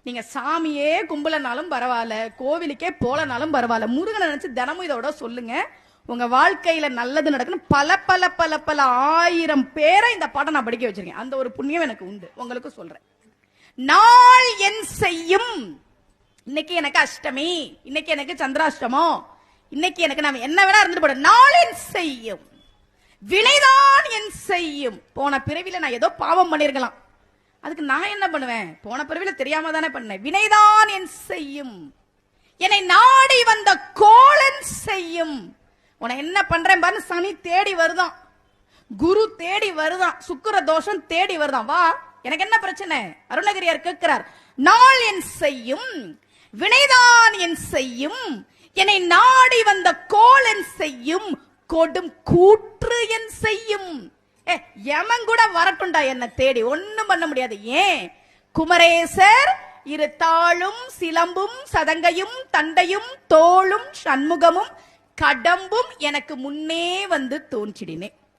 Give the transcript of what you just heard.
நீங்க சாமியே கும்பலனாலும் பரவாயில்ல, கோவிலுக்கே போலனாலும் பரவாயில்ல, முருகனை நினைச்சு தினமும் இதோட சொல்லுங்க. உங்க வாழ்க்கையில நல்லது நடக்கணும். பல பல பல பல 1000 பேரை இந்த பாடம் நான் படிக்க வச்சிருக்கேன். அந்த ஒரு புண்ணியம் எனக்கு உண்டு. உங்களுக்கு சொல்றேன். நாள் என் செய்யும். இன்னைக்கு எனக்கு அஷ்டமி, இன்னைக்கு எனக்கு சந்திராஷ்டமம், இன்னைக்கு எனக்கு நான் என்ன வேணா இருந்துட்டு போட. நாள் என் செய்யும், வினைதான் என் செய்யும். போன பிறவில நான் ஏதோ பாவம் பண்ணிருக்கலாம், அதுக்கு நான் என்ன பண்ணுவேன்? போன பிறவில தெரியாம தானே பண்ணேன். வினைதான் என் செய்யும், என்னை நாடி வந்த கோளன் செய்யும். உன என்ன பண்றேன் பாரு. சனி தேடி வருதான், குரு தேடி வருதான், சுக்கிர தோஷம் தேடி வருதான். வா, எனக்கு என்ன பிரச்சனை? அருணகிரியார் கேட்கிறார். நாள் என் செய்யும், வினைதான் என் செய்யும், என்னை நாடி வந்த கோளன் செய்யும், கொடும் கூற்று என் செய்யும். யமன் கூட வரட்டுண்டா என்ன தேடி, ஒண்ணும் பண்ண முடியாது. ஏன்? குமரேசர் இரு தாளும் சிலம்பும் சதங்கையும் தண்டையும் தோளும் சண்முகமும் கடம்பும் எனக்கு முன்னே வந்து தோன்றிடினே.